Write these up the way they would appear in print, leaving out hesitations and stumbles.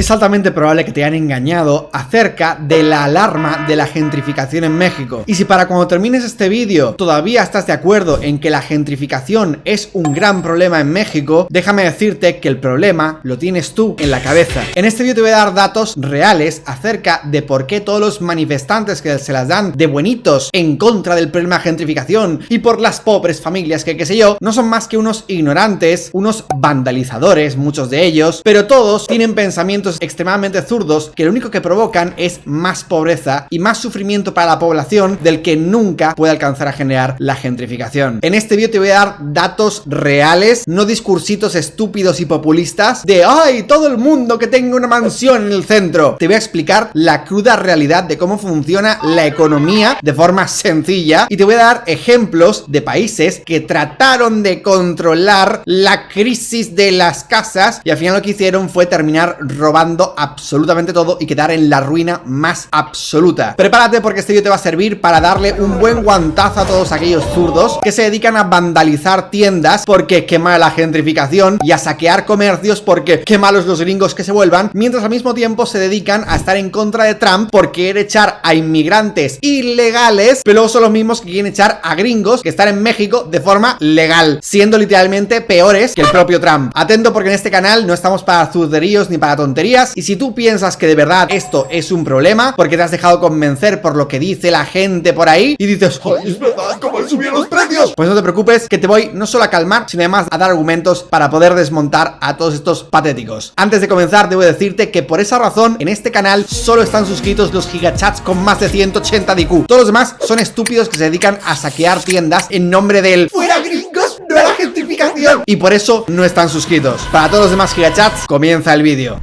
es altamente probable que te hayan engañado acerca de la alarma de la gentrificación en México. Y si para cuando termines este vídeo todavía estás de acuerdo en que la gentrificación es un gran problema en México, déjame decirte que el problema lo tienes tú en la cabeza. En este vídeo te voy a dar datos reales acerca de por qué todos los manifestantes que se las dan de buenitos en contra del problema de gentrificación y por las pobres familias que qué sé yo, no son más que unos ignorantes, unos vandalizadores, muchos de ellos, pero todos tienen pensamientos extremadamente zurdos que lo único que provocan es más pobreza y más sufrimiento para la población del que nunca puede alcanzar a generar la gentrificación. En este vídeo te voy a dar datos reales, no discursitos estúpidos y populistas de ¡ay! Todo el mundo que tenga una mansión en el centro. Te voy a explicar la cruda realidad de cómo funciona la economía de forma sencilla y te voy a dar ejemplos de países que trataron de controlar la crisis de las casas y al final lo que hicieron fue terminar robando absolutamente todo y quedar en la ruina más absoluta. Prepárate porque este vídeo te va a servir para darle un buen guantazo a todos aquellos zurdos que se dedican a vandalizar tiendas porque qué mala la gentrificación y a saquear comercios porque qué malos los gringos que se vuelvan, mientras al mismo tiempo se dedican a estar en contra de Trump porque quiere echar a inmigrantes ilegales, pero luego son los mismos que quieren echar a gringos que están en México de forma legal, siendo literalmente peores que el propio Trump. Atento porque en este canal no estamos para zurderíos ni para tonterías, y si tú piensas que de verdad esto es un problema porque te has dejado convencer por lo que dice la gente por ahí y dices ¡ay, es verdad! ¿Cómo han subido los precios? Pues no te preocupes que te voy no solo a calmar, sino además a dar argumentos para poder desmontar a todos estos patéticos. Antes de comenzar debo decirte que por esa razón en este canal solo están suscritos los gigachats con más de 180 de IQ. Todos los demás son estúpidos que se dedican a saquear tiendas en nombre del ¡fuera gringos! ¡No a la gentrificación! Y por eso no están suscritos. Para todos los demás gigachats, comienza el vídeo.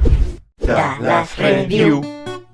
Dallas Review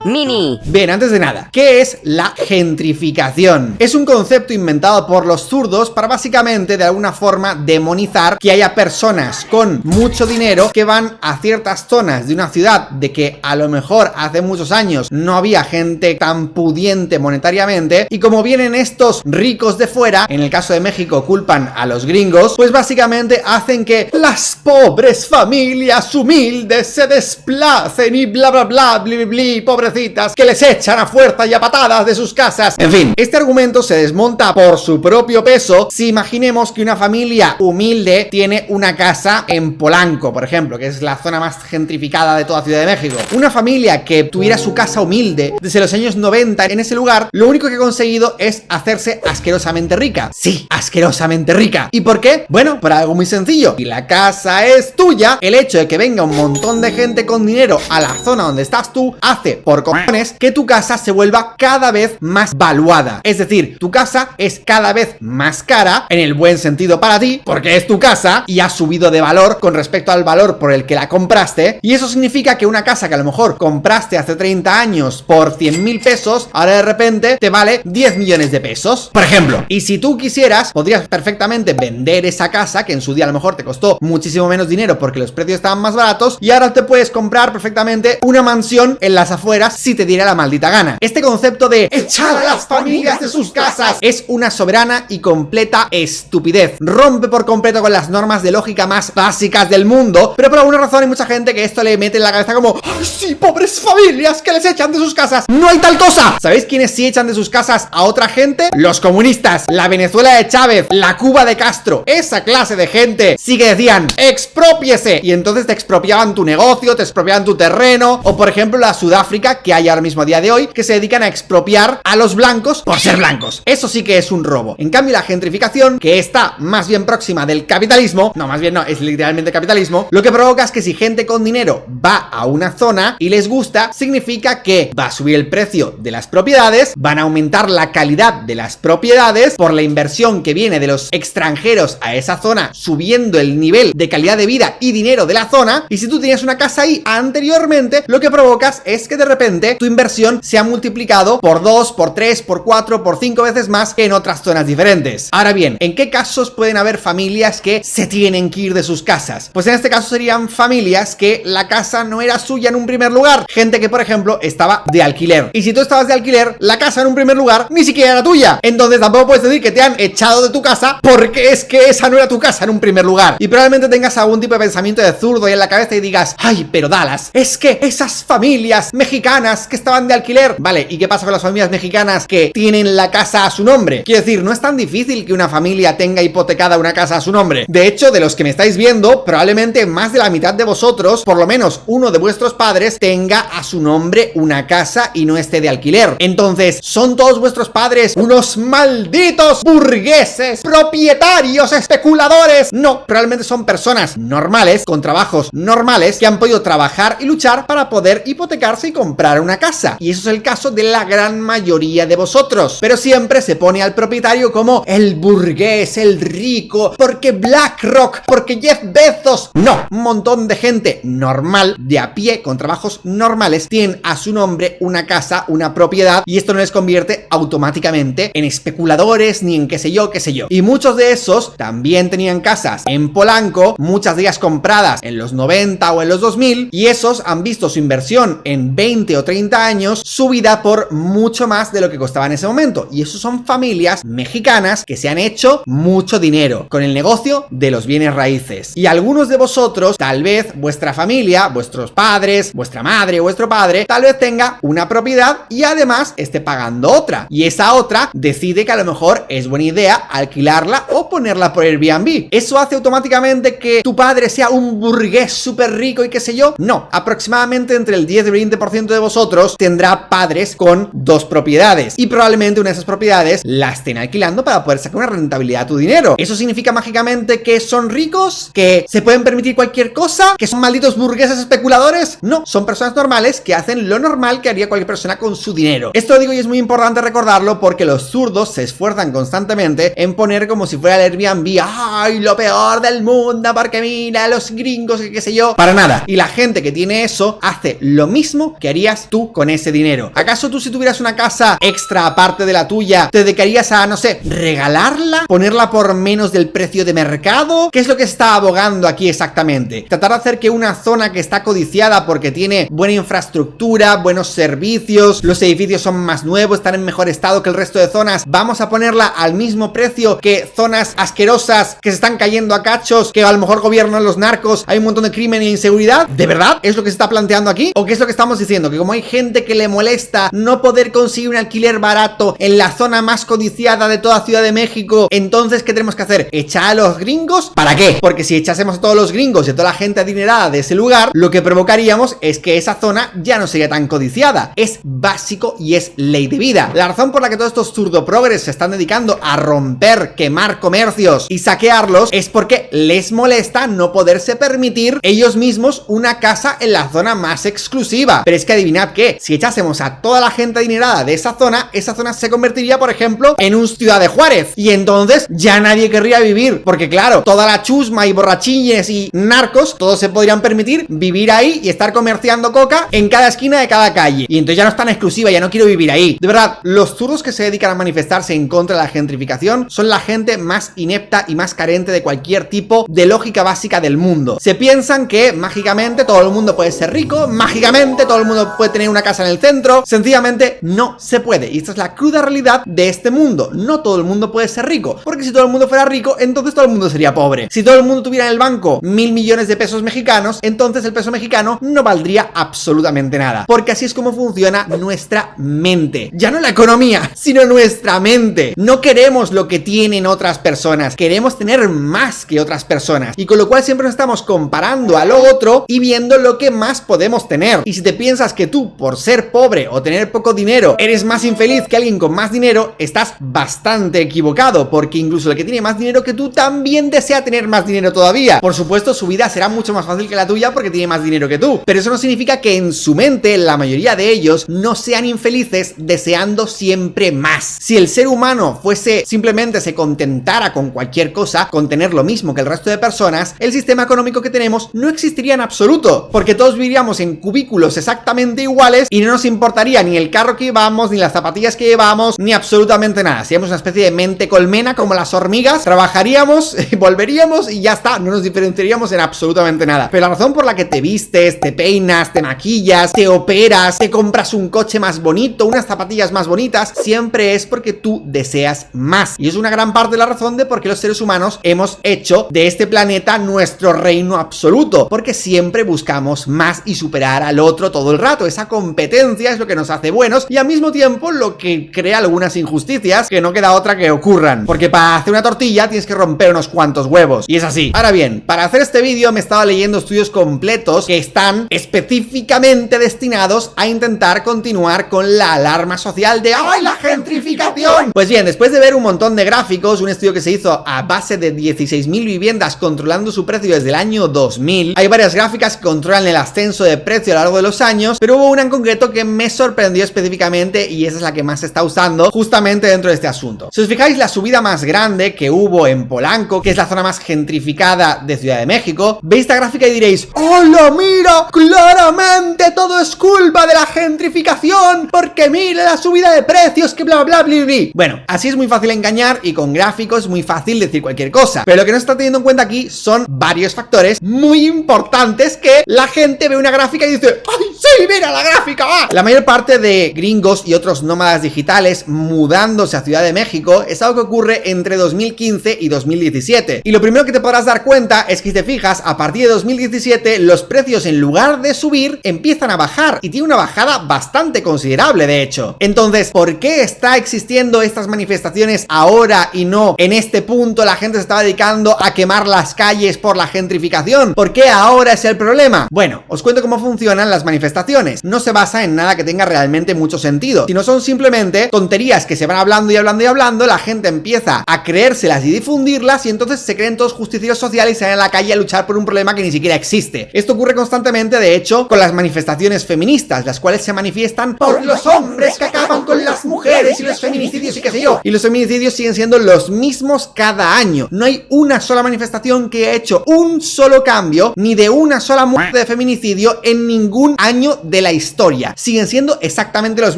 Mini. Bien, antes de nada, ¿qué es la gentrificación? Es un concepto inventado por los zurdos para básicamente de alguna forma demonizar que haya personas con mucho dinero que van a ciertas zonas de una ciudad de que a lo mejor hace muchos años no había gente tan pudiente monetariamente, y como vienen estos ricos de fuera, en el caso de México culpan a los gringos, pues básicamente hacen que las pobres familias humildes se desplacen y bla bla bla, bli bli bli, pobrecitas que les echan a fuerza y a patadas de sus casas. En fin, este argumento se desmonta por su propio peso si imaginemos que una familia humilde tiene una casa en Polanco, por ejemplo, que es la zona más gentrificada de toda Ciudad de México. Una familia que tuviera su casa humilde desde los años 90 en ese lugar, lo único que ha conseguido es hacerse asquerosamente rica. Sí, asquerosamente rica. ¿Y por qué? Bueno, por algo muy sencillo. Si la casa es tuya, el hecho de que venga un montón de gente con dinero a la zona donde estás tú hace por cojones que tu casa se vuelva cada vez más valuada. Es decir, tu casa es cada vez más cara, en el buen sentido para ti, porque es tu casa y ha subido de valor con respecto al valor por el que la compraste, y eso significa que una casa que a lo mejor compraste hace 30 años por 100,000 pesos, ahora de repente te vale 10 millones de pesos, por ejemplo. Y si tú quisieras, podrías perfectamente vender esa casa, que en su día a lo mejor te costó muchísimo menos dinero porque los precios estaban más baratos, y ahora te puedes comprar perfectamente una mansión en las afueras si te diera la maldita gana. Este concepto de echar a las familias de sus casas es una soberana y completa estupidez. Rompe por completo con las normas de lógica más básicas del mundo, pero por alguna razón hay mucha gente que esto le mete en la cabeza como ¡ay, sí, pobres familias que les echan de sus casas! ¡No hay tal cosa! ¿Sabéis quiénes sí echan de sus casas a otra gente? Los comunistas, la Venezuela de Chávez, la Cuba de Castro. Esa clase de gente sí que decían ¡exprópiese! Y entonces te expropiaban tu negocio, te expropiaban tu terreno, o por ejemplo la Sudáfrica, que hay ahora mismo a día de hoy, que se dedican a expropiar a los blancos por ser blancos. Eso sí que es un robo. En cambio, la gentrificación, que está más bien próxima del capitalismo, no, más bien no, es literalmente capitalismo, lo que provoca es que si gente con dinero va a una zona y les gusta, significa que va a subir el precio de las propiedades, van a aumentar la calidad de las propiedades por la inversión que viene de los extranjeros a esa zona, subiendo el nivel de calidad de vida y dinero de la zona, y si tú tenías una casa ahí anteriormente, lo que provocas es que de repente diferente, tu inversión se ha multiplicado por 2, por 3, por 4, por 5 veces más que en otras zonas diferentes. Ahora bien, ¿en qué casos pueden haber familias que se tienen que ir de sus casas? Pues en este caso serían familias que la casa no era suya en un primer lugar. Gente que, por ejemplo, estaba de alquiler. Y si tú estabas de alquiler, la casa en un primer lugar ni siquiera era tuya. Entonces tampoco puedes decir que te han echado de tu casa porque es que esa no era tu casa en un primer lugar. Y probablemente tengas algún tipo de pensamiento de zurdo ahí en la cabeza y digas, ay, pero Dallas, es que esas familias mexicanas que estaban de alquiler, vale, ¿y qué pasa con las familias mexicanas que tienen la casa a su nombre? Quiero decir, no es tan difícil que una familia tenga hipotecada una casa a su nombre. De hecho, de los que me estáis viendo, probablemente más de la mitad de vosotros, por lo menos uno de vuestros padres, tenga a su nombre una casa y no esté de alquiler. Entonces, ¿son todos vuestros padres unos malditos burgueses, propietarios, especuladores? No, probablemente son personas normales, con trabajos normales, que han podido trabajar y luchar para poder hipotecarse y comprar una casa. Y eso es el caso de la gran mayoría de vosotros. Pero siempre se pone al propietario como el burgués, el rico, porque BlackRock, porque Jeff Bezos. No, un montón de gente normal, de a pie, con trabajos normales, tienen a su nombre una casa, una propiedad, y esto no les convierte automáticamente en especuladores ni en qué sé yo, qué sé yo. Y muchos de esos también tenían casas en Polanco, muchas de ellas compradas en los 90 o en los 2000, y esos han visto su inversión en 20 o 30 años subida por mucho más de lo que costaba en ese momento. Y esos son familias mexicanas que se han hecho mucho dinero con el negocio de los bienes raíces. Y algunos de vosotros, tal vez vuestra familia, vuestros padres, vuestra madre o vuestro padre, tal vez tenga una propiedad y además esté pagando otra. Y esa otra decide que a lo mejor es buena idea alquilarla o ponerla por Airbnb. ¿Eso hace automáticamente que tu padre sea un burgués súper rico y qué sé yo? No, aproximadamente entre el 10 y el 20% de vosotros tendrá padres con dos propiedades y probablemente una de esas propiedades la estén alquilando para poder sacar una rentabilidad a tu dinero. ¿Eso significa mágicamente que son ricos? ¿Que se pueden permitir cualquier cosa? ¿Que son malditos burgueses especuladores? No, son personas normales que hacen lo normal que haría cualquier persona con su dinero. Esto lo digo y es muy importante recordarlo porque los zurdos se esfuerzan constantemente en poner como si fuera el Airbnb, ¡ay, lo peor del mundo! Porque mira, los gringos, qué sé yo. Para nada. Y la gente que tiene eso hace lo mismo que harías tú con ese dinero. ¿Acaso tú, si tuvieras una casa extra aparte de la tuya, te dedicarías a, no sé, regalarla? ¿Ponerla por menos del precio de mercado? ¿Qué es lo que está abogando aquí exactamente? ¿Tratar de hacer que una zona que está codiciada porque tiene buena infraestructura, buenos servicios, los edificios son más nuevos, están en mejor estado que el resto de zonas, vamos a ponerla al mismo precio que zonas asquerosas que se están cayendo a cachos, que a lo mejor gobiernan los narcos, hay un montón de crimen e inseguridad? ¿De verdad es lo que se está planteando aquí? ¿O qué es lo que estamos diciendo? Que como hay gente que le molesta no poder conseguir un alquiler barato en la zona más codiciada de toda Ciudad de México, entonces ¿qué tenemos que hacer? ¿Echar a los gringos? ¿Para qué? Porque si echásemos a todos los gringos y a toda la gente adinerada de ese lugar, lo que provocaríamos es que esa zona ya no sería tan codiciada. Es básico y es ley de vida. La razón por la que todos estos zurdoprogres se están dedicando a romper, quemar comercios y saquearlos es porque les molesta no poderse permitir ellos mismos una casa en la zona más exclusiva. Pero es que adivinad qué, si echásemos a toda la gente adinerada de esa zona se convertiría, por ejemplo, en un Ciudad de Juárez. Y entonces ya nadie querría vivir, porque claro, toda la chusma y borrachines y narcos, todos se podrían permitir vivir ahí y estar comerciando coca en cada esquina de cada calle. Y entonces ya no es tan exclusiva, ya no quiero vivir ahí. De verdad, los zurdos que se dedican a manifestarse en contra de la gentrificación son la gente más inepta y más carente de cualquier tipo de lógica básica del mundo. Se piensan que mágicamente todo el mundo puede ser rico, mágicamente todo el mundo puede tener una casa en el centro. Sencillamente no se puede. Y esta es la cruda realidad de este mundo. No todo el mundo puede ser rico, porque si todo el mundo fuera rico, entonces todo el mundo sería pobre. Si todo el mundo tuviera en el banco 1.000 millones de pesos mexicanos, entonces el peso mexicano no valdría absolutamente nada, porque así es como funciona nuestra mente. Ya no la economía, sino nuestra mente. No queremos lo que tienen otras personas, queremos tener más que otras personas, y con lo cual siempre nos estamos comparando a lo otro y viendo lo que más podemos tener. Y si te piensas que tú, por ser pobre o tener poco dinero, eres más infeliz que alguien con más dinero, estás bastante equivocado, porque incluso el que tiene más dinero que tú también desea tener más dinero todavía. Por supuesto, su vida será mucho más fácil que la tuya porque tiene más dinero que tú, pero eso no significa que en su mente la mayoría de ellos no sean infelices deseando siempre más. Si el ser humano simplemente se contentara con cualquier cosa, con tener lo mismo que el resto de personas, el sistema económico que tenemos no existiría en absoluto, porque todos viviríamos en cubículos exactamente exactamente iguales y no nos importaría ni el carro que llevamos, ni las zapatillas que llevamos, ni absolutamente nada. Seríamos una especie de mente colmena como las hormigas, trabajaríamos, volveríamos y ya está, no nos diferenciaríamos en absolutamente nada. Pero la razón por la que te vistes, te peinas, te maquillas, te operas, te compras un coche más bonito, unas zapatillas más bonitas, siempre es porque tú deseas más. Y es una gran parte de la razón de por qué los seres humanos hemos hecho de este planeta nuestro reino absoluto, porque siempre buscamos más y superar al otro todo el rato. Esa competencia es lo que nos hace buenos y al mismo tiempo lo que crea algunas injusticias que no queda otra que ocurran, porque para hacer una tortilla tienes que romper unos cuantos huevos y es así. Ahora bien, para hacer este vídeo me estaba leyendo estudios completos que están específicamente destinados a intentar continuar con la alarma social de ¡ay, la gentrificación! Pues bien, después de ver un montón de gráficos, un estudio que se hizo a base de 16.000 viviendas controlando su precio desde el año 2000, hay varias gráficas que controlan el ascenso de precio a lo largo de los años, pero hubo una en concreto que me sorprendió específicamente y esa es la que más se está usando justamente dentro de este asunto. Si os fijáis, la subida más grande que hubo en Polanco, que es la zona más gentrificada de Ciudad de México, veis esta gráfica y diréis ¡hola, mira! ¡Claramente todo es culpa de la gentrificación! Porque mira la subida de precios que bla bla bla bla. Bueno, así es muy fácil engañar y con gráficos es muy fácil decir cualquier cosa, pero lo que no se está teniendo en cuenta aquí son varios factores muy importantes que la gente ve una gráfica y dice ¡ay, sí, mira la gráfica! ¡Ah! La mayor parte de gringos y otros nómadas digitales mudándose a Ciudad de México es algo que ocurre entre 2015 y 2017. Y lo primero que te podrás dar cuenta es que si te fijas, a partir de 2017 los precios en lugar de subir empiezan a bajar y tiene una bajada bastante considerable de hecho. Entonces, ¿por qué está existiendo estas manifestaciones ahora y no en este punto la gente se estaba dedicando a quemar las calles por la gentrificación? ¿Por qué ahora es el problema? Bueno, os cuento cómo funcionan las manifestaciones. No se basa en nada que tenga realmente mucho sentido, sino son simplemente tonterías que se van hablando y hablando y hablando, la gente empieza a creérselas y difundirlas y entonces se creen todos justicieros sociales y salen a la calle a luchar por un problema que ni siquiera existe. Esto ocurre constantemente, de hecho, con las manifestaciones feministas, las cuales se manifiestan por los hombres que acaban con las mujeres y los feminicidios y qué sé yo. Y los feminicidios siguen siendo los mismos cada año. No hay una sola manifestación que haya hecho un solo cambio, ni de una sola muerte de feminicidio en ningún año de la historia. Siguen siendo exactamente los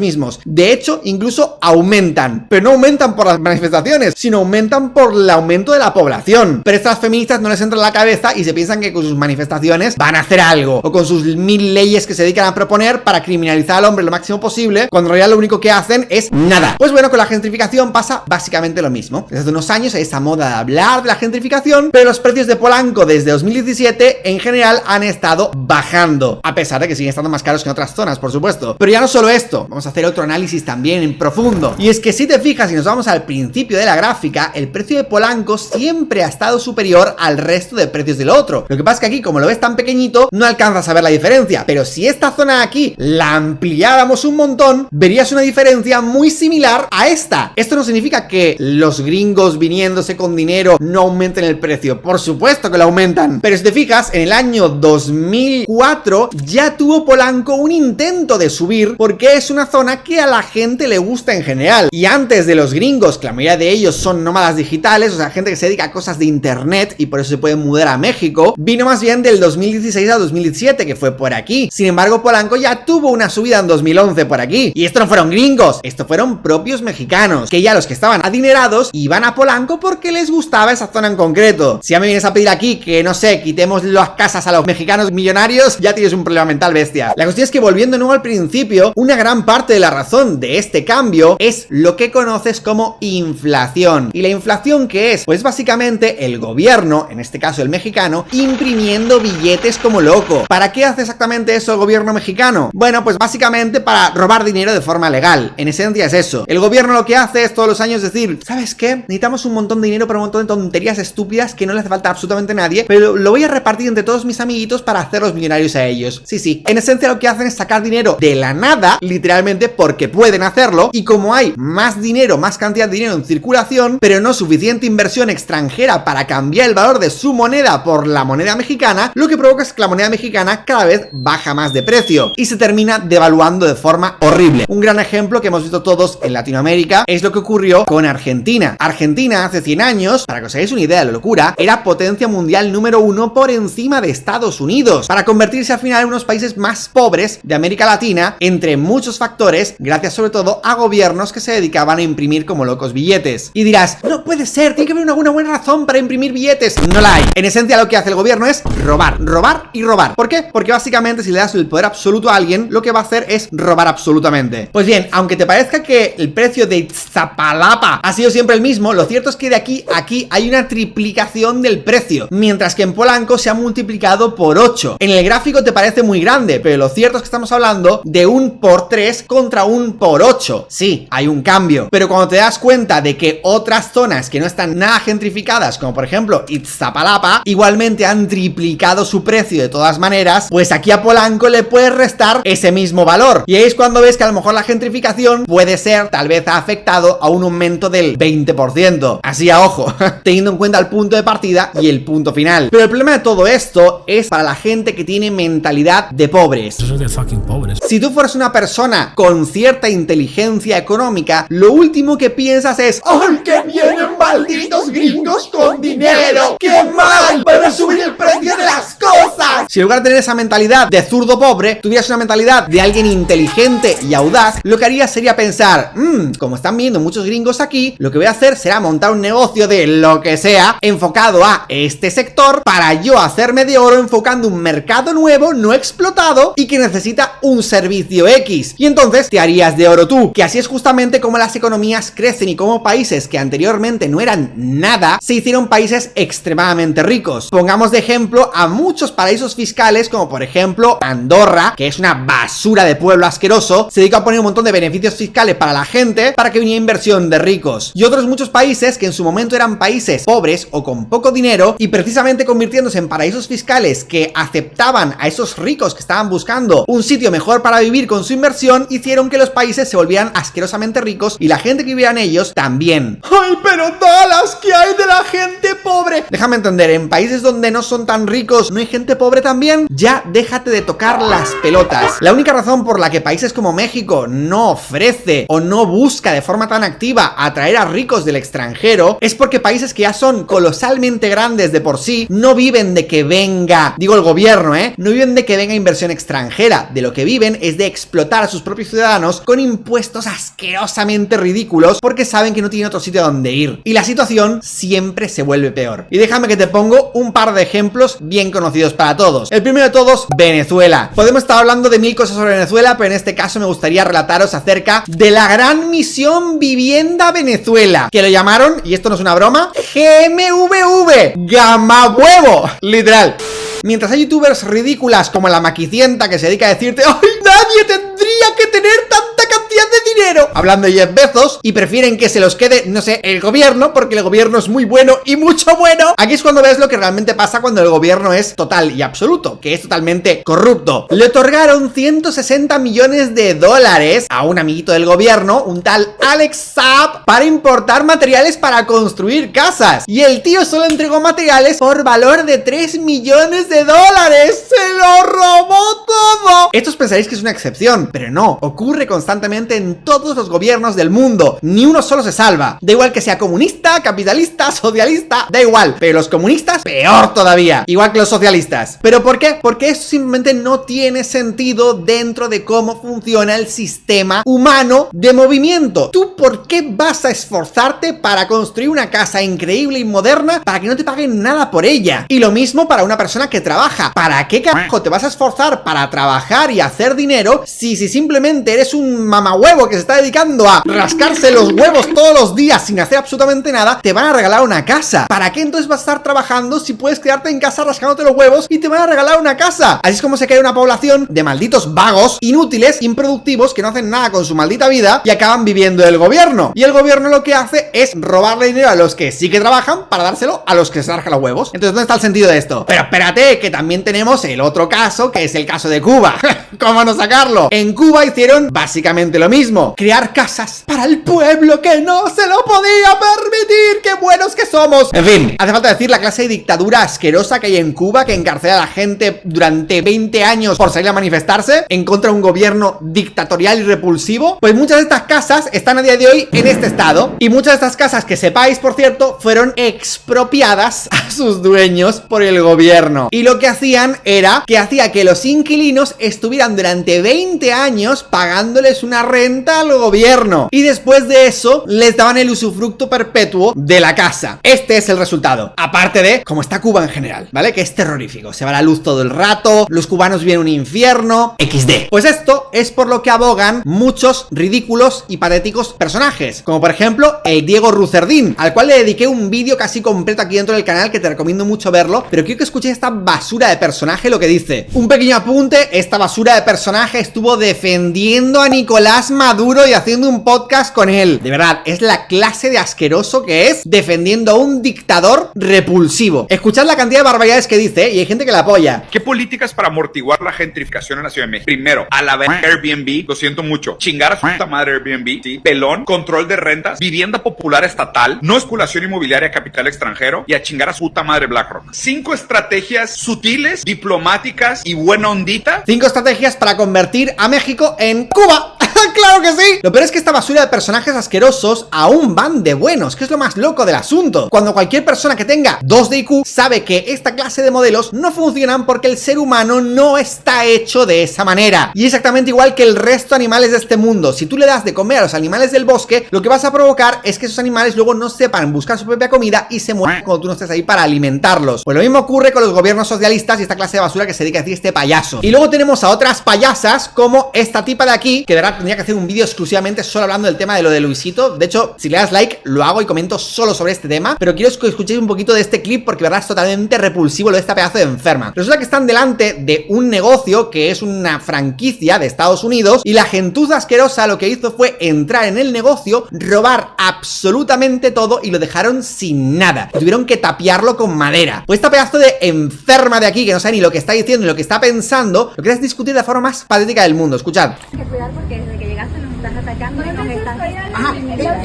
mismos. De hecho, incluso aumentan. Pero no aumentan por las manifestaciones, sino aumentan por el aumento de la población. Pero estas feministas no les entra en la cabeza y se piensan que con sus manifestaciones van a hacer algo, o con sus 1000 leyes que se dedican a proponer para criminalizar al hombre lo máximo posible, cuando en realidad lo único que hacen es nada. Pues bueno, con la gentrificación pasa básicamente lo mismo. Desde hace unos años hay esta moda de hablar de la gentrificación, pero los precios de Polanco desde 2017 en general han estado bajando, a pesar de que siguen estando más caros que en otras zonas, por supuesto. Pero ya no solo esto, vamos a hacer otro análisis también en profundo. Y es que si te fijas y nos vamos al principio de la gráfica, el precio de Polanco siempre ha estado superior al resto de precios del otro. Lo que pasa es que aquí, como lo ves tan pequeñito, no alcanzas a ver la diferencia. Pero si esta zona de aquí la ampliáramos un montón, verías una diferencia muy similar a esta. Esto no significa que los gringos viniéndose con dinero no aumenten el precio. Por supuesto que lo aumentan. Pero si te fijas, en el año 2004 ya tuvo Polanco un intento de subir, porque es una zona que a la gente le gusta en general. Y antes de los gringos, que la mayoría de ellos son nómadas digitales, o sea, gente que se dedica a cosas de internet y por eso se pueden mudar a México, vino más bien del 2016 a 2017, que fue por aquí. Sin embargo, Polanco ya tuvo una subida en 2011 por aquí. Y esto no fueron gringos, esto fueron propios mexicanos, que ya los que estaban adinerados iban a Polanco porque les gustaba esa zona en concreto. Si ya me vienes a pedir aquí que, no sé, quitemos las casas a los mexicanos millonarios, ya tienes un problema mental bestia. La cuestión es que, volviendo de nuevo al principio, una gran parte de la razón de este cambio es lo que conoces como inflación. ¿Y la inflación qué es? Pues básicamente el gobierno, en este caso el mexicano, imprimiendo billetes como loco. ¿Para qué hace exactamente eso el gobierno mexicano? Bueno, pues básicamente para robar dinero de forma legal. En esencia es eso. El gobierno lo que hace es todos los años decir, ¿sabes qué? Necesitamos un montón de dinero para un montón de tonterías estúpidas que no le hace falta a absolutamente nadie, pero lo voy a repartir entre todos mis amiguitos para hacerlos millonarios a ellos. Sí, sí. En esencia lo que hacen es sacar dinero de la nada, literalmente porque pueden hacerlo, y como hay más dinero, más cantidad de dinero en circulación, pero no suficiente inversión extranjera para cambiar el valor de su moneda por la moneda mexicana, lo que provoca es que la moneda mexicana cada vez baja más de precio y se termina termina devaluando de forma horrible. Un gran ejemplo que hemos visto todos en Latinoamérica es lo que ocurrió con Argentina. Argentina hace 100 años, para que os hagáis una idea de la locura, era potencia mundial número 1 por encima de Estados Unidos, para convertirse al final en unos países más pobres de América Latina, entre muchos factores, gracias sobre todo a gobiernos que se dedicaban a imprimir como locos billetes. Y dirás, no puede ser, tiene que haber una buena razón para imprimir billetes. No la hay. En esencia lo que hace el gobierno es robar, robar y robar. ¿Por qué? Porque básicamente si le das el poder absoluto a alguien, lo que va a hacer es robar absolutamente. Pues bien, aunque te parezca que el precio de Iztapalapa ha sido siempre el mismo, lo cierto es que de aquí a aquí hay una triplicación del precio, mientras que en Polanco se ha multiplicado por 8. En el gráfico te parece muy grande, pero lo cierto es que estamos hablando de 1 por 3 contra 1 por 8. Sí, hay un cambio, pero cuando te das cuenta de que otras zonas que no están nada gentrificadas, como por ejemplo Iztapalapa, igualmente han triplicado su precio de todas maneras, pues aquí a Polanco le puedes restar ese mismo valor. Y ahí es cuando ves que a lo mejor la gentrificación puede ser, tal vez ha afectado a un aumento del 20%. Así a ojo, teniendo en cuenta el punto de partida y el punto final. Pero el problema de todo esto es para la gente que tiene mentalidad de pobres. Eso es de fucking pobres. Si tú fueras una persona con cierta inteligencia económica, lo último que piensas es ¡ay, que vienen malditos gringos con dinero! ¡Qué mal! ¡Van a subir el precio de las cosas! Si en lugar de tener esa mentalidad de zurdo pobre, tuvieras una mentalidad de alguien inteligente y audaz, lo que harías sería pensar, como están viendo muchos gringos aquí, lo que voy a hacer será montar un negocio de lo que sea, enfocado a este sector, para yo hacerme de oro enfocando un mercado nuevo, no explotado, y que necesita un servicio X. Y entonces te harías de oro tú, que así es justamente como las economías crecen y como países que anteriormente no eran nada, se hicieron países extremadamente ricos. Pongamos de ejemplo a muchos paraísos fiscales, como por ejemplo Andorra, que es una basura de pueblo asqueroso, se dedica a poner un montón de beneficios fiscales para la gente, para que viniera inversión de ricos. Y otros muchos países que en su momento eran países pobres o con poco dinero, y precisamente convirtiéndose en paraísos fiscales que aceptaban a esos ricos que estaban buscando un sitio mejor para vivir con su inversión, hicieron que los países se volvieran asquerosamente ricos y la gente que vivía en ellos también. ¡Ay, pero Dallas! ¿Qué hay de la gente pobre? Déjame entender, ¿en países donde no son tan ricos no hay gente pobre también? Ya déjate de tocar las pelotas. La única razón por la que países como México no ofrece o no busca de forma tan activa atraer a ricos del extranjero es porque países que ya son colosalmente grandes de por sí no viven de que venga, digo el gobierno, no viven de que venga inversión extranjera. De lo que viven es de explotar a sus propios ciudadanos con impuestos asquerosamente ridículos porque saben que no tienen otro sitio donde ir. Y la situación siempre se vuelve peor. Y déjame que te pongo un par de ejemplos bien conocidos para todos. El primero de todos, Venezuela. Podemos estar hablando de mil cosas sobre Venezuela, pero en este caso me gustaría relataros acerca de la gran misión Vivienda Venezuela, que lo llamaron, y esto no es una broma, GMVV, Gamahuevo, literal. Mientras hay youtubers ridículas como la Maquicienta que se dedica a decirte ¡ay, nadie tendría que tener tanta cantidad de dinero! Hablando de Jeff Bezos, y prefieren que se los quede, no sé, el gobierno, porque el gobierno es muy bueno y mucho bueno. Aquí es cuando ves lo que realmente pasa cuando el gobierno es total y absoluto, que es totalmente corrupto. Le otorgaron 160 millones de dólares a un amiguito del gobierno, un tal Alex Saab, para importar materiales para construir casas. Y el tío solo entregó materiales por valor de 3 millones de dólares. ¡Se lo robó todo! Estos pensaréis que es una excepción, pero no, ocurre constantemente en todos los gobiernos del mundo. Ni uno solo se salva. Da igual que sea comunista, capitalista, socialista, da igual. Pero los comunistas, peor todavía. Igual que los socialistas. ¿Pero por qué? Porque esto simplemente no tiene sentido dentro de cómo funciona el sistema humano de movimiento. ¿Tú por qué vas a esforzarte para construir una casa increíble y moderna para que no te paguen nada por ella? Y lo mismo para una persona que trabaja. ¿Para qué carajo te vas a esforzar para trabajar y hacer dinero si simplemente eres un mamahuevo que se está dedicando a rascarse los huevos todos los días sin hacer absolutamente nada? Te van a regalar una casa. ¿Para qué entonces vas a estar trabajando si puedes quedarte en casa rascándote los huevos y te van a regalar una casa? Así es como se crea una población de malditos vagos, inútiles, improductivos, que no hacen nada con su maldita vida y acaban viviendo del gobierno. Y el gobierno lo que hace es robarle dinero a los que sí que trabajan para dárselo a los que se rascan los huevos. Entonces, ¿dónde está el sentido de esto? Pero espérate, que también tenemos el otro caso, que es el caso de Cuba. ¿Cómo no sacarlo? En Cuba hicieron básicamente lo mismo. último, crear casas para el pueblo que no se lo podía permitir. ¡Qué buenos que somos! En fin, hace falta decir la clase de dictadura asquerosa que hay en Cuba, que encarcela a la gente durante 20 años por salir a manifestarse en contra de un gobierno dictatorial y repulsivo. Pues muchas de estas casas están a día de hoy en este estado, y muchas de estas casas, que sepáis, por cierto, fueron expropiadas a sus dueños por el gobierno. Y lo que hacían era que hacía que los inquilinos estuvieran durante 20 años pagándoles una renta al gobierno, y después de eso les daban el usufructo perpetuo de la casa. Este es el resultado, aparte de cómo está Cuba en general, ¿vale? Que es terrorífico, se va la luz todo el rato, los cubanos viven un infierno, XD. Pues esto es por lo que abogan muchos ridículos y patéticos personajes, como por ejemplo el Diego Rucerdín, al cual le dediqué un vídeo casi completo aquí dentro del canal, que te recomiendo mucho verlo, pero quiero que escuches esta basura de personaje lo que dice. Un pequeño apunte: esta basura de personaje estuvo defendiendo a Nicolás Maduro y haciendo un podcast con él. De verdad, es la clase de asqueroso que es, defendiendo a un dictador repulsivo. Escuchad la cantidad de barbaridades que dice, y hay gente que la apoya. ¿Qué políticas para amortiguar la gentrificación en la Ciudad de México? Primero, a la vez Airbnb, lo siento mucho, chingar a su puta madre Airbnb, ¿sí? Pelón, control de rentas, vivienda popular estatal, no especulación inmobiliaria, capital extranjero, y a chingar a su puta madre BlackRock. 5 estrategias sutiles, diplomáticas y buena ondita. 5 estrategias para convertir a México en Cuba. ¡Claro que sí! Lo peor es que esta basura de personajes asquerosos aún van de buenos, que es lo más loco del asunto. Cuando cualquier persona que tenga 2 de IQ sabe que esta clase de modelos no funcionan porque el ser humano no está hecho de esa manera. Y exactamente igual que el resto de animales de este mundo. Si tú le das de comer a los animales del bosque, lo que vas a provocar es que esos animales luego no sepan buscar su propia comida y se mueran cuando tú no estés ahí para alimentarlos. Pues lo mismo ocurre con los gobiernos socialistas y esta clase de basura que se dedica a decir este payaso. Y luego tenemos a otras payasas como esta tipa de aquí, que de verdad tendría que hacer un vídeo exclusivamente solo hablando del tema de lo de Luisito. De hecho, si le das like, lo hago y comento solo sobre este tema, pero quiero que escuchéis un poquito de este clip porque de verdad es totalmente repulsivo lo de esta pedazo de enferma. Resulta que están delante de un negocio que es una franquicia de Estados Unidos, y la gentuza asquerosa lo que hizo fue entrar en el negocio, robar absolutamente todo y lo dejaron sin nada. Tuvieron que tapiarlo con madera. Pues esta pedazo de enferma de aquí, que no sabe ni lo que está diciendo ni lo que está pensando, lo que es discutir de la forma más patética del mundo. Escuchad. Hay que cuidar porque desde que llegaste nos estás atacando y nos estás... Ajá,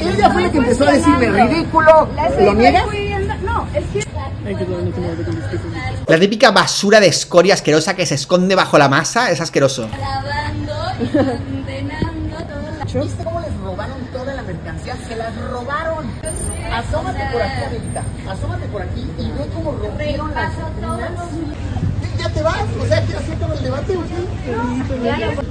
ella fue la que empezó a decirme ridículo. ¿Lo niegas? No, es que... La típica basura de escoria asquerosa que se esconde bajo la masa es asqueroso. ¿Viste cómo les robaron toda la mercancía? Se las robaron. Asómate por aquí, Anelita. Asómate por aquí y ve cómo rompieron las vitrinas. ¿Ya te vas? O sea, ¿quieres hacer todo el debate o qué?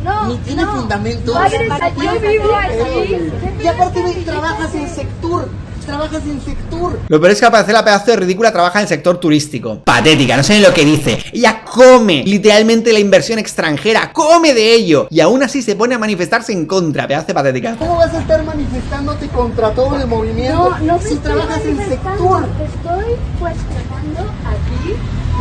No, ni tiene fundamento. Yo vivo aquí. Y aparte trabajas en sector. Trabajas en sector. Lo peor es que al parecer la pedazo de ridícula trabaja en el sector turístico. Patética, no sé ni lo que dice. Ella come literalmente la inversión extranjera, come de ello, y aún así se pone a manifestarse en contra. Pedazo de patética. ¿Cómo vas a estar manifestándote contra todo el movimiento si trabajas en sector? Estoy cuestionando aquí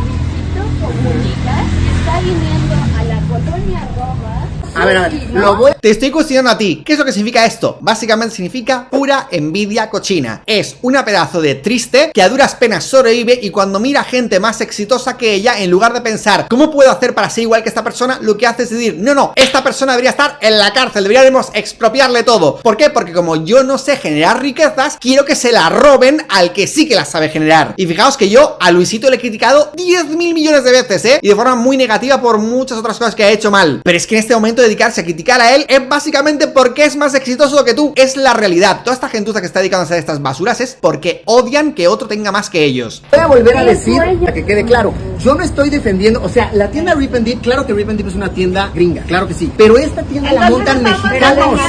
Luisito Comunica, que está viniendo a la colonia Roma. A ver, lo voy. Te estoy cuestionando a ti. ¿Qué es lo que significa esto? Básicamente significa pura envidia cochina. Es una pedazo de triste que a duras penas sobrevive, y cuando mira gente más exitosa que ella, en lugar de pensar ¿cómo puedo hacer para ser igual que esta persona?, lo que hace es decir no, esta persona debería estar en la cárcel, deberíamos expropiarle todo. ¿Por qué? Porque como yo no sé generar riquezas, quiero que se la roben al que sí que las sabe generar. Y fijaos que yo a Luisito le he criticado 10.000 millones de veces, y de forma muy negativa por muchas otras cosas que ha hecho mal. Pero es que en este momento dedicarse a criticar a él es básicamente porque es más exitoso que tú. Es la realidad. Toda esta gentuza que está dedicando a hacer estas basuras es porque odian que otro tenga más que ellos. Voy a volver a decir, para que quede claro, yo no estoy defendiendo, o sea, la tienda Rip and Dip, claro que Rip and Dip es una tienda gringa, claro que sí, pero esta tienda la montan mexicanos.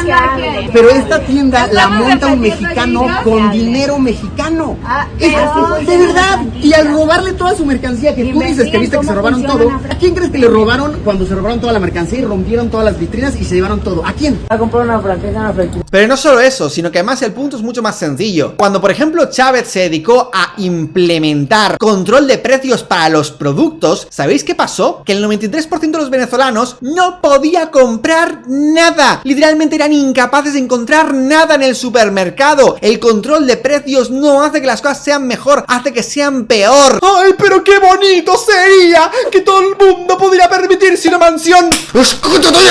Pero esta tienda la monta un mexicano con dinero mexicano. De verdad. Y al robarle toda su mercancía, que tú dices que viste que se robaron todo, ¿a quién crees que le robaron cuando se robaron toda la mercancía y rompieron todas las vitrinas y se llevaron todo? ¿A quién? A comprar una franquicia. Pero no solo eso, sino que además el punto es mucho más sencillo. Cuando por ejemplo Chávez se dedicó a implementar control de precios para los productos, ¿sabéis qué pasó? Que el 93% de los venezolanos no podía comprar nada. Literalmente eran incapaces de encontrar nada en el supermercado. El control de precios no hace que las cosas sean mejor, hace que sean peor. ¡Ay, pero qué bonito sería que todo el mundo pudiera permitirse una mansión! ¡Es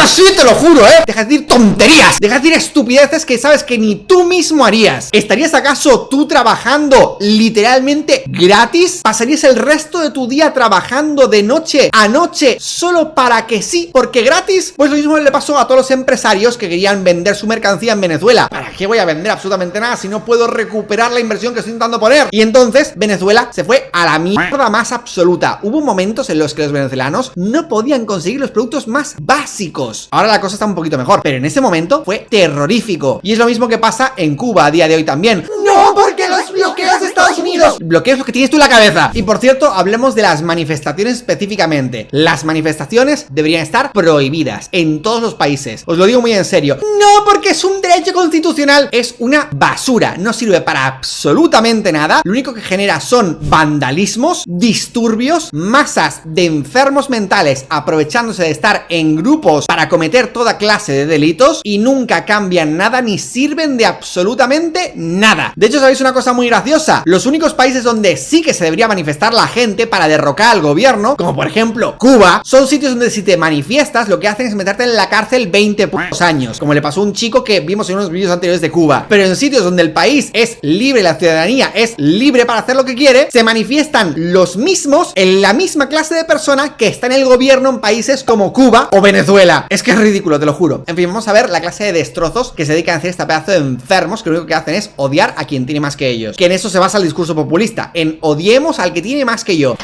así, te lo juro, deja de decir tonterías, deja de decir estupideces que sabes que ni tú mismo harías. ¿Estarías acaso tú trabajando literalmente gratis? ¿Pasarías el resto de tu día trabajando de noche a noche solo para que sí? ¿Porque gratis? Pues lo mismo le pasó a todos los empresarios que querían vender su mercancía en Venezuela. ¿Para qué voy a vender absolutamente nada si no puedo recuperar la inversión que estoy intentando poner? Y entonces Venezuela se fue a la mierda más absoluta. Hubo momentos en los que los venezolanos no podían conseguir los productos más básicos. Ahora la cosa está un poquito mejor, pero en ese momento fue terrorífico. Y es lo mismo que pasa en Cuba a día de hoy también. ¡No! Porque los bloqueos de Estados Unidos. Bloqueos lo que tienes tú en la cabeza. Y por cierto, hablemos de las manifestaciones específicamente. Las manifestaciones deberían estar prohibidas en todos los países. Os lo digo muy en serio. No, porque es un derecho constitucional. Es una basura. No sirve para absolutamente nada. Lo único que genera son vandalismos, disturbios, masas de enfermos mentales aprovechándose de estar en grupos para cometer toda clase de delitos y nunca cambian nada ni sirven de absolutamente nada. De hecho, ¿sabéis una cosa muy graciosa? Los únicos países donde sí que se debería manifestar la gente para derrocar al gobierno, como por ejemplo Cuba, son sitios donde si te manifiestas lo que hacen es meterte en la cárcel 20 años, como le pasó a un chico que vimos en unos vídeos anteriores de Cuba. Pero en sitios donde el país es libre, la ciudadanía es libre para hacer lo que quiere, se manifiestan los mismos, en la misma clase de persona que está en el gobierno en países como Cuba o Venezuela. Es que es ridículo, te lo juro. En fin, vamos a ver la clase de destrozos que se dedican a hacer este pedazo de enfermos que lo único que hacen es odiar a quien tiene más que ellos. Que en eso se basa el discurso populista, en odiemos al que tiene más que yo.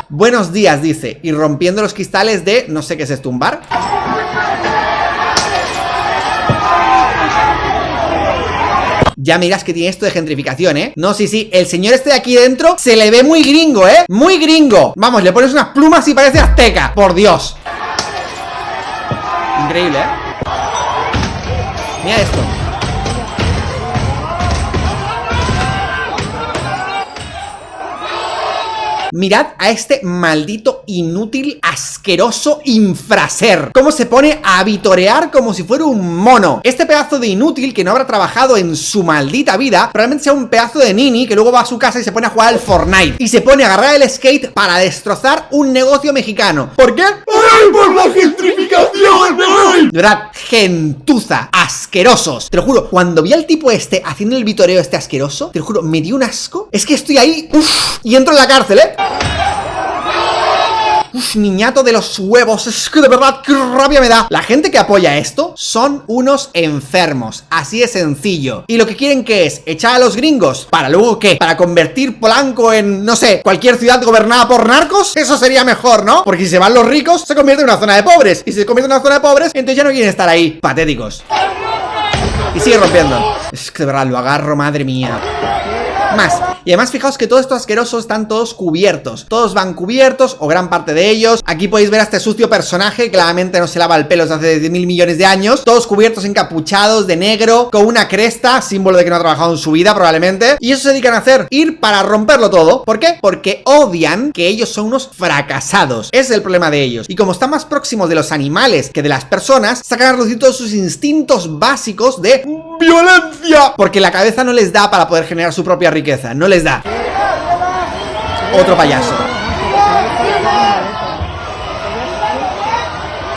Buenos días, dice, y rompiendo los cristales de, no sé qué es esto, un bar. Ya miras que tiene esto de gentrificación, ¿eh? No, sí, el señor este de aquí dentro se le ve muy gringo, ¿eh? Muy gringo. Vamos, le pones unas plumas y parece azteca. Por Dios. Increíble, ¿eh? Mira esto. Mirad a este maldito inútil, asqueroso infraser. Cómo se pone a vitorear como si fuera un mono. Este pedazo de inútil que no habrá trabajado en su maldita vida, probablemente sea un pedazo de nini que luego va a su casa y se pone a jugar al Fortnite. Y se pone a agarrar el skate para destrozar un negocio mexicano. ¿Por qué? ¡Ay, por la gentrificación! ¡Ay! De verdad, gentuza, asquerosos. Te lo juro, cuando vi al tipo este haciendo el vitoreo este asqueroso, te lo juro, me dio un asco. Es que estoy ahí, y entro en la cárcel, ¿eh? Niñato de los huevos, es que de verdad qué rabia me da. La gente que apoya esto son unos enfermos, así de sencillo. Y lo que quieren que es echar a los gringos, ¿para luego qué? ¿Para convertir Polanco en, no sé, cualquier ciudad gobernada por narcos? Eso sería mejor, ¿no? Porque si se van los ricos, se convierte en una zona de pobres. Y si se convierte en una zona de pobres, entonces ya no quieren estar ahí. Patéticos. Y sigue rompiendo. Es que de verdad lo agarro, madre mía. Más. Y además fijaos que todos estos asquerosos están todos cubiertos. Todos van cubiertos, o gran parte de ellos. Aquí podéis ver a este sucio personaje que claramente no se lava el pelo desde hace 10.000 millones de años. Todos cubiertos, encapuchados, de negro, con una cresta, símbolo de que no ha trabajado en su vida probablemente. Y eso se dedican a hacer, ir para romperlo todo. ¿Por qué? Porque odian que ellos son unos fracasados. Ese es el problema de ellos. Y como están más próximos de los animales que de las personas, sacan a reducir todos sus instintos básicos de violencia. Porque la cabeza no les da para poder generar su propia riqueza. No les da. Otro payaso.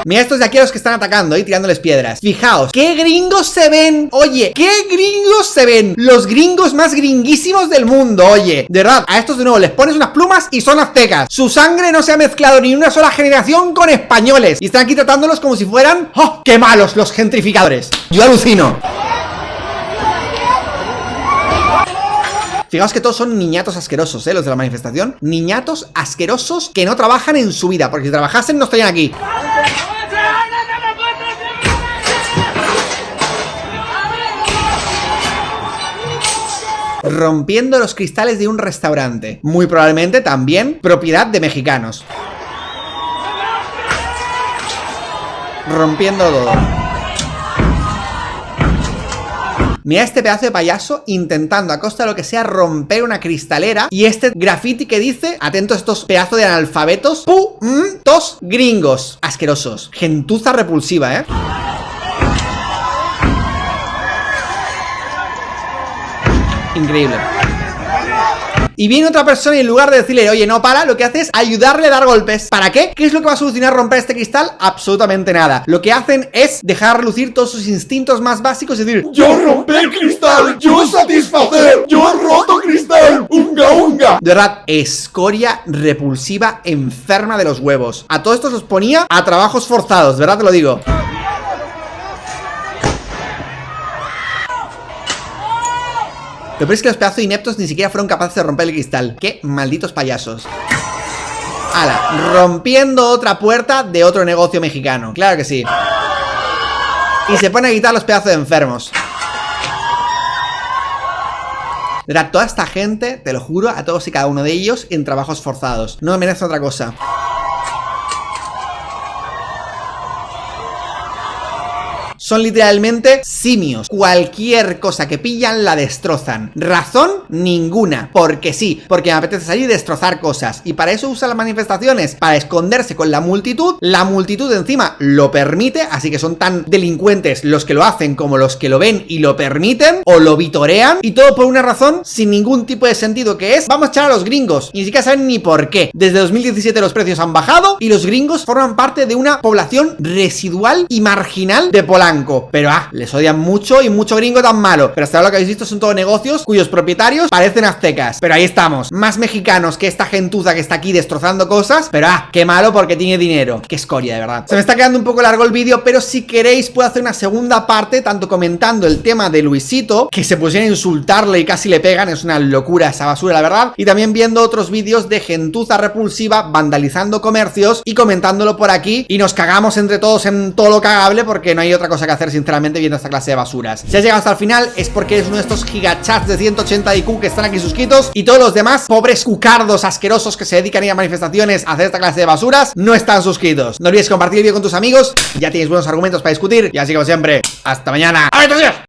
Mira estos de aquí a los que están atacando y tirándoles piedras. Fijaos, ¿qué gringos se ven? Oye, ¿qué gringos se ven? Los gringos más gringuísimos del mundo, oye. De verdad, a estos de nuevo les pones unas plumas y son aztecas. Su sangre no se ha mezclado ni una sola generación con españoles. Y están aquí tratándolos como si fueran... ¡Oh, qué malos los gentrificadores! Yo alucino. Fijaos que todos son niñatos asquerosos, los de la manifestación. Niñatos asquerosos que no trabajan en su vida, porque si trabajasen no estarían aquí. Rompiendo los cristales de un restaurante. Muy probablemente también propiedad de mexicanos. Rompiendo todo. Mira este pedazo de payaso intentando a costa de lo que sea romper una cristalera. Y este graffiti que dice, atentos a estos pedazos de analfabetos, tos gringos. Asquerosos. Gentuza repulsiva, ¿eh? Increíble. Y viene otra persona y en lugar de decirle, oye, no para, lo que hace es ayudarle a dar golpes. ¿Para qué? ¿Qué es lo que va a solucionar romper este cristal? Absolutamente nada. Lo que hacen es dejar relucir todos sus instintos más básicos y decir, ¡Yo rompí el cristal! ¡Yo satisfacer! ¡Yo he roto cristal! ¡Unga, unga! de verdad, escoria repulsiva enferma de los huevos. A todos estos los ponía a trabajos forzados, ¿verdad? Te lo digo. Lo peor es que los pedazos de ineptos ni siquiera fueron capaces de romper el cristal. ¡Qué malditos payasos! ¡Hala! Rompiendo otra puerta de otro negocio mexicano. Claro que sí. Y se pone a quitar los pedazos de enfermos. De verdad, toda esta gente, te lo juro, a todos y cada uno de ellos en trabajos forzados. No merece otra cosa. Son literalmente simios. Cualquier cosa que pillan la destrozan. Razón ninguna. Porque sí, porque me apetece salir y destrozar cosas. Y para eso usan las manifestaciones, para esconderse con la multitud. La multitud encima lo permite, así que son tan delincuentes los que lo hacen como los que lo ven y lo permiten o lo vitorean. Y todo por una razón sin ningún tipo de sentido, que es, vamos a echar a los gringos. Y ni siquiera saben ni por qué. Desde 2017 los precios han bajado y los gringos forman parte de una población residual y marginal de Polanco. Pero les odian mucho y mucho gringo tan malo. Pero hasta ahora lo que habéis visto son todos negocios cuyos propietarios parecen aztecas. Pero ahí estamos, más mexicanos que esta gentuza que está aquí destrozando cosas. Pero qué malo porque tiene dinero. Qué escoria, de verdad. Se me está quedando un poco largo el vídeo, pero si queréis puedo hacer una segunda parte, tanto comentando el tema de Luisito, que se pusieron a insultarle y casi le pegan. Es una locura esa basura, la verdad. Y también viendo otros vídeos de gentuza repulsiva vandalizando comercios y comentándolo por aquí. Y nos cagamos entre todos en todo lo cagable porque no hay otra cosa que hacer, sinceramente, viendo esta clase de basuras. Si has llegado hasta el final es porque eres uno de estos gigachats de 180 IQ que están aquí suscritos, y todos los demás pobres cucardos asquerosos que se dedican a ir a manifestaciones a hacer esta clase de basuras no están suscritos. No olvides compartir el vídeo con tus amigos, ya tienes buenos argumentos para discutir, y así como siempre, hasta mañana. ¡Adiós!